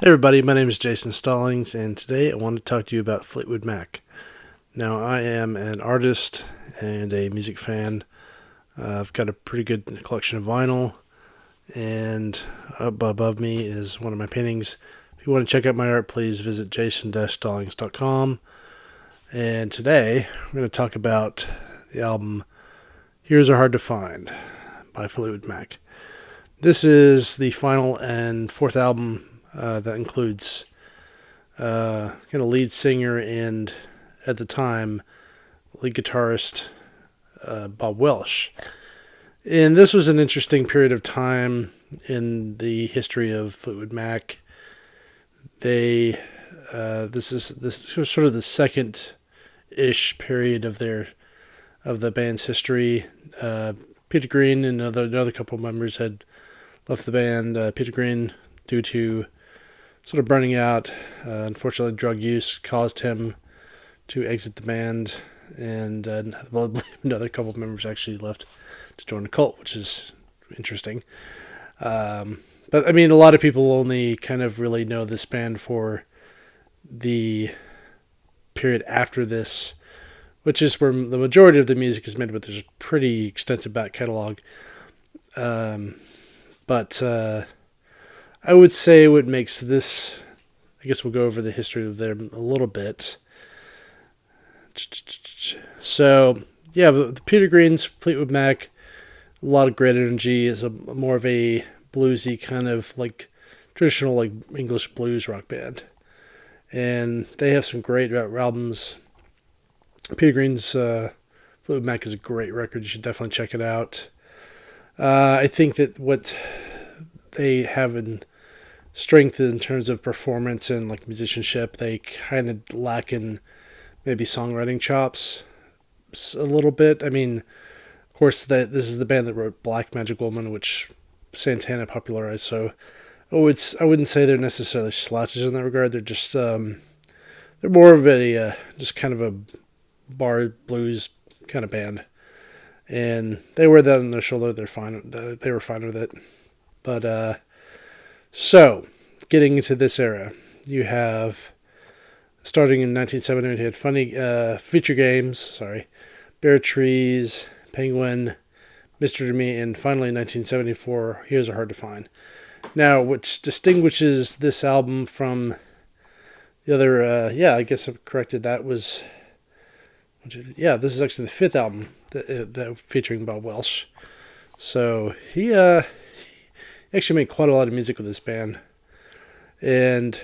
Hey everybody, my name is Jason Stallings, and today I want to talk to you about Fleetwood Mac. Now, I am an artist and a music fan. I've got a pretty good collection of vinyl, and up above me is one of my paintings. If you want to check out my art, please visit jason-stallings.com. And today, we're going to talk about the album Heroes Are Hard to Find by Fleetwood Mac. This is the final and fourth album that includes kind of lead singer and, at the time, lead guitarist Bob Welch. And this was an interesting period of time in the history of Fleetwood Mac. This was sort of the second-ish period of the band's history. Peter Green and another couple of members had left the band. Peter Green, due to sort of burning out, unfortunately, drug use caused him to exit the band, and another couple of members actually left to join the cult, which is interesting. But I mean, a lot of people only kind of really know this band for the period after this, which is where the majority of the music is made, but there's a pretty extensive back catalog. But I would say what makes this, I guess we'll go over the history of them a little bit. So, yeah, the Peter Green's Fleetwood Mac, a lot of great energy, is more of a bluesy kind of like traditional like English blues rock band. And they have some great albums. Peter Green's Fleetwood Mac is a great record. You should definitely check it out. I think that what they have in strength in terms of performance and like musicianship, they kind of lack in maybe songwriting chops a little bit. I mean, of course, this is the band that wrote Black Magic Woman, which Santana popularized. So I wouldn't say they're necessarily slouches in that regard. They're just they're more of a just kind of a bar blues kind of band, and they wear that on their shoulder. They're fine. They were fine with it. But so getting into this era, you have starting in 1970, you had funny feature games. Bare Trees, Penguin, Mr. To Me, and finally in 1974, Heroes Are Hard to Find. Now, what distinguishes this album from the other, I guess I've corrected. That was, this is actually the fifth album that featuring Bob Welch. So he actually made quite a lot of music with this band, and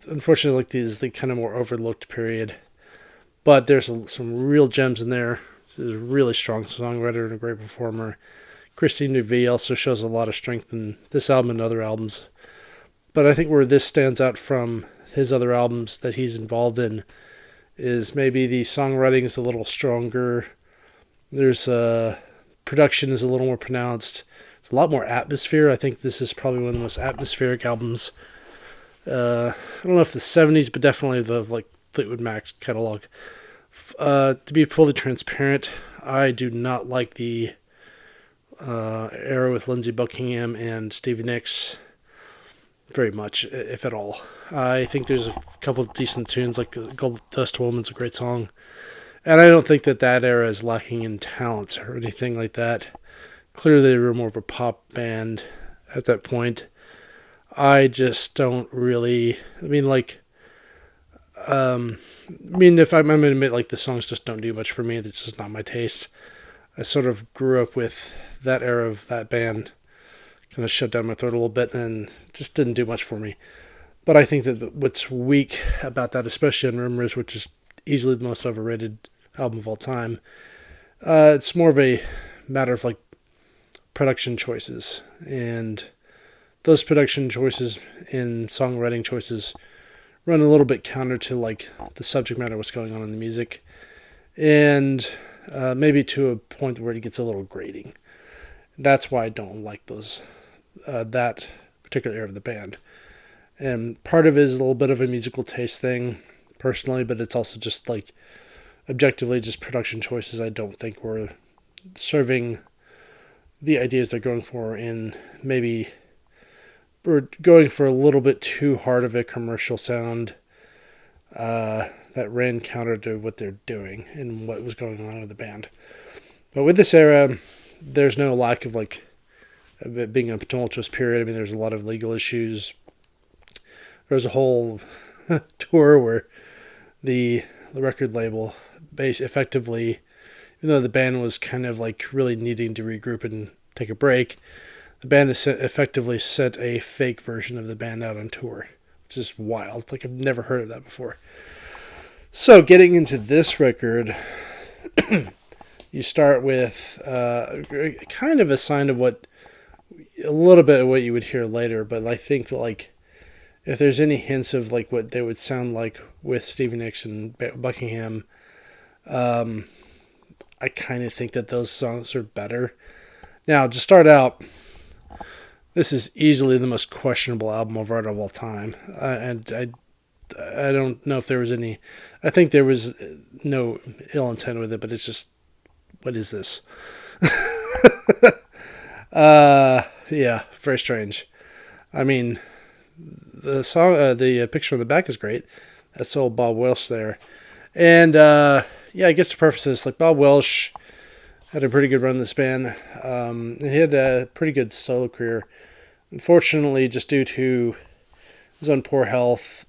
unfortunately, like these, the kind of more overlooked period. But there's some real gems in there. He's a really strong songwriter and a great performer. Christine McVei also shows a lot of strength in this album and other albums. But I think where this stands out from his other albums that he's involved in is maybe the songwriting is a little stronger. There's production is a little more pronounced. It's a lot more atmosphere. I think this is probably one of the most atmospheric albums. I don't know if the 70s, but definitely the like Fleetwood Mac catalog. To be fully transparent, I do not like the era with Lindsay Buckingham and Stevie Nicks very much, if at all. I think there's a couple of decent tunes, like Gold Dust Woman's a great song. And I don't think that era is lacking in talent or anything like that. Clearly they were more of a pop band at that point. I just don't really, if I'm going to admit, like, the songs just don't do much for me. It's just not my taste. I sort of grew up with that era of that band, kind of shut down my throat a little bit, and just didn't do much for me. But I think that what's weak about that, especially on Rumors, which is easily the most overrated album of all time, it's more of a matter of, like, production choices. And those production choices and songwriting choices run a little bit counter to, like, the subject matter, what's going on in the music, and maybe to a point where it gets a little grating. That's why I don't like those that particular era of the band. And part of it is a little bit of a musical taste thing, personally, but it's also just, like, objectively just production choices I don't think were serving the ideas they're going for, and maybe were going for a little bit too hard of a commercial sound that ran counter to what they're doing and what was going on with the band. But with this era, there's no lack of it being a tumultuous period. I mean, there's a lot of legal issues. There's a whole tour where the record label effectively, even though the band was kind of really needing to regroup and take a break, the band effectively sent a fake version of the band out on tour, which is wild. I've never heard of that before. So getting into this record, you start with kind of a sign of a little bit of what you would hear later, but I think if there's any hints of what they would sound like with Stevie Nicks and Buckingham, I kind of think that those songs are better. Now, to start out, this is easily the most questionable album of art of all time, and I don't know if there was any. I think there was no ill intent with it, but it's just, what is this? Yeah, very strange. I mean, the song, the picture on the back is great. That's old Bob Welch there, and I guess to preface this, Bob Welch had a pretty good run in this band. He had a pretty good solo career. Unfortunately, just due to his own poor health,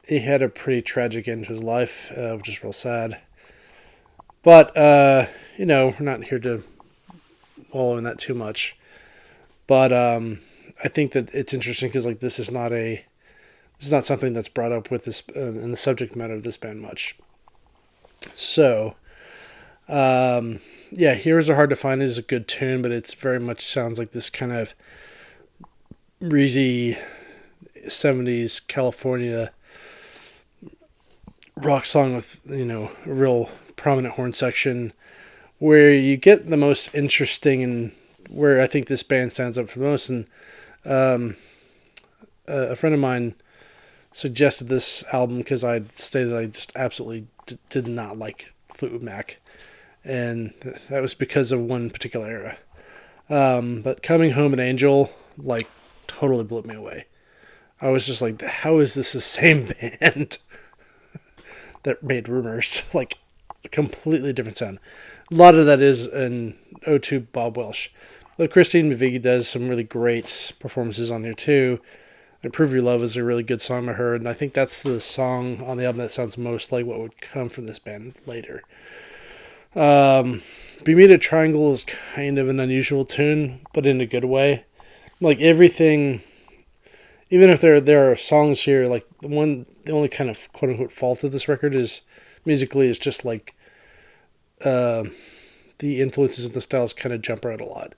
he had a pretty tragic end to his life, which is real sad. But, we're not here to wallow in that too much. But I think that it's interesting because this is not something that's brought up with this in the subject matter of this band much. So, Heroes Are Hard to Find is a good tune, but it very much sounds like this kind of breezy 70s California rock song with, a real prominent horn section, where you get the most interesting and where I think this band stands up for the most. And a friend of mine suggested this album because I stated I just absolutely did not like Fleetwood Mac, and that was because of one particular era. But Coming Home an Angel totally blew me away. I was just like, how is this the same band that made Rumors? A completely different sound. A lot of that is an ode to Bob Welch. Though Christine McVie does some really great performances on here too. Prove Your Love is a really good song I heard, and I think that's the song on the album that sounds most like what would come from this band later. Bermuda Triangle is kind of an unusual tune, but in a good way. Everything, even if there are songs here, the only kind of quote unquote fault of this record is musically is just the influences and the styles kind of jump around a lot.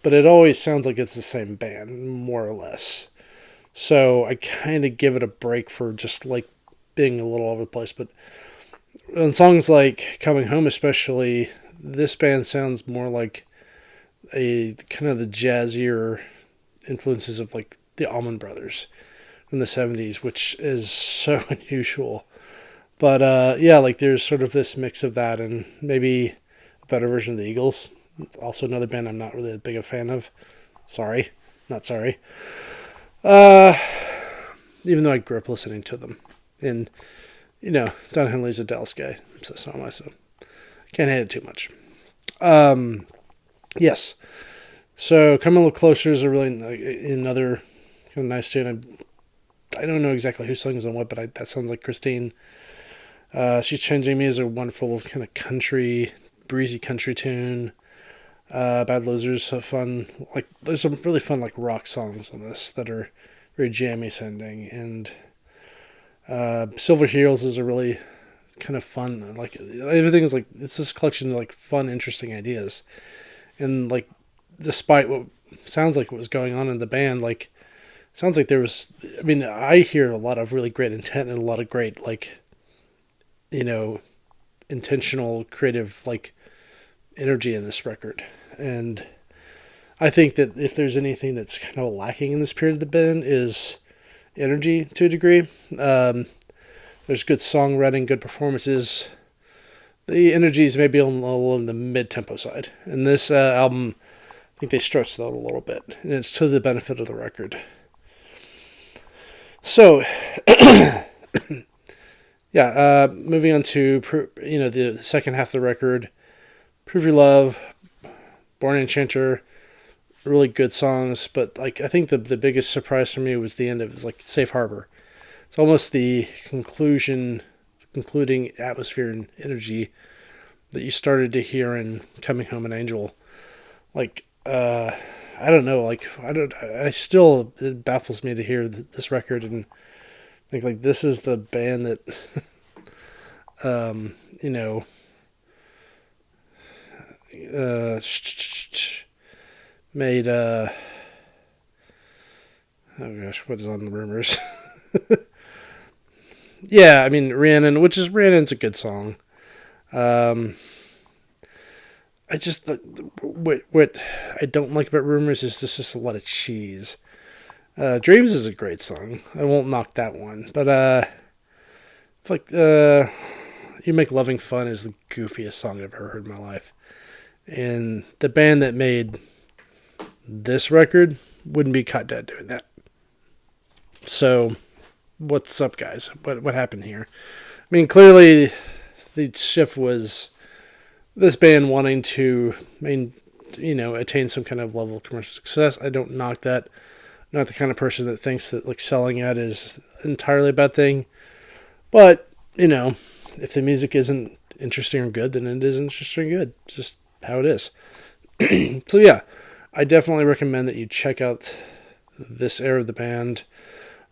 But it always sounds like it's the same band, more or less. So I kind of give it a break for just being a little all over the place. But on songs like Coming Home especially, this band sounds more like a kind of the jazzier influences of the Allman Brothers from the 70s, which is so unusual. But there's sort of this mix of that and maybe a better version of the Eagles. Also another band I'm not really that big a fan of. Sorry. Not sorry. Even though I grew up listening to them. And, Don Henley's a Dallas guy, so am I, so can't hate it too much. Yes. So Come a Little Closer is another kind of nice tune. I don't know exactly who sings on what, but that sounds like Christine. She's Changing Me is a wonderful kind of country, breezy country tune. Bad Losers, so fun. There's some really fun rock songs on this that are very jammy sounding, and Silver Heels is a really kind of fun. Everything is it's this collection of fun, interesting ideas, and despite what sounds like what was going on in the band, sounds like there was. I mean, I hear a lot of really great intent and a lot of great intentional, creative energy in this record. And I think that if there's anything that's kind of lacking in this period of the band is energy to a degree. There's good songwriting, good performances. The energy is maybe on the mid-tempo side. And this album think they stretched that a little bit, and it's to the benefit of the record. So, yeah, moving on to the second half of the record, "Prove Your Love," "Born Enchanter," really good songs. But like I think the biggest surprise for me was the end of it. It's like "Safe Harbor." It's almost the concluding atmosphere and energy that you started to hear in "Coming Home an Angel." Like I don't know, like I still, it baffles me to hear this record and think like this is the band that you know made oh gosh, what is on the Rumors? Yeah, I mean Rhiannon's a good song. I just what I don't like about Rumors is there's just a lot of cheese. Dreams is a great song. I won't knock that one, but like You Make Loving Fun is the goofiest song I've ever heard in my life. And the band that made this record wouldn't be caught dead doing that. So, what's up, guys? What happened here? I mean, clearly the shift was this band wanting to attain some kind of level of commercial success. I don't knock that. I'm not the kind of person that thinks that like selling out is entirely a bad thing. But, if the music isn't interesting or good, then it is interesting or good. Just how it is. So yeah, I definitely recommend that you check out this era of the band.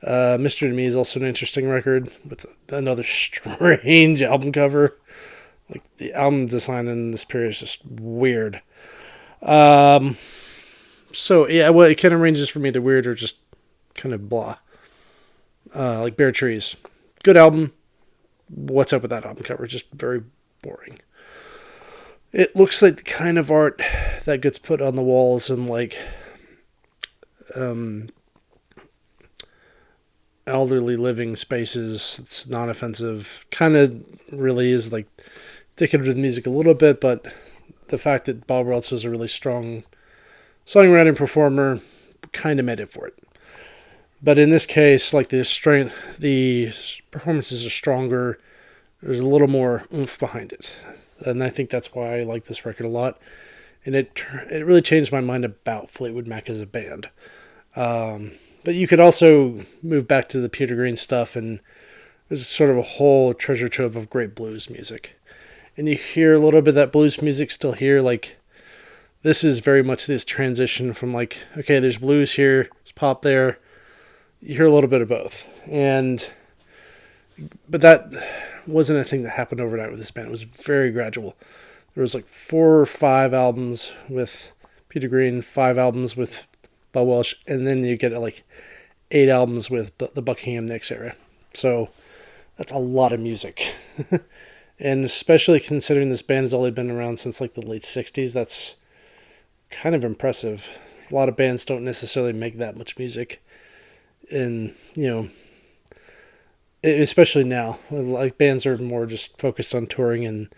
Mr. To Me is also an interesting record with another strange album cover. Like the album design in this period is just weird. So yeah, well, it kind of ranges from either weird or just kind of blah. Like Bare Trees, good album. What's up with that album cover? Just very boring. It looks like the kind of art that gets put on the walls in like elderly living spaces. It's non-offensive. Kind of really is like indicative of the music a little bit, but the fact that Bob Welch is a really strong songwriting performer kind of made it for it. But in this case, like the performances are stronger. There's a little more oomph behind it. And I think that's why I like this record a lot. And it really changed my mind about Fleetwood Mac as a band. But you could also move back to the Peter Green stuff, and there's sort of a whole treasure trove of great blues music. And you hear a little bit of that blues music still here. Like, this is very much this transition from like, okay, there's blues here, there's pop there. You hear a little bit of both. But that wasn't a thing that happened overnight with this band. It was very gradual. There was like 4 or 5 albums with Peter Green, 5 albums with Bob Welch, and then you get like 8 albums with the Buckingham Nicks era. So that's a lot of music. And especially considering this band has only been around since like the late 60s, that's kind of impressive. A lot of bands don't necessarily make that much music. And, especially now, like bands are more just focused on touring, and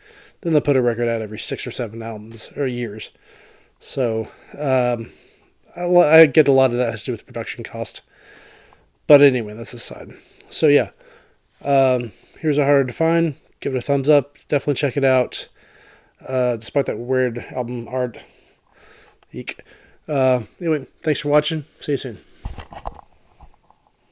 then they'll put a record out every 6 or 7 albums or years. So I get a lot of that has to do with production cost. But anyway, that's aside. So yeah, here's a Harder to Find. Give it a thumbs up. Definitely check it out. Despite that weird album art. Eek. Anyway, thanks for watching. See you soon.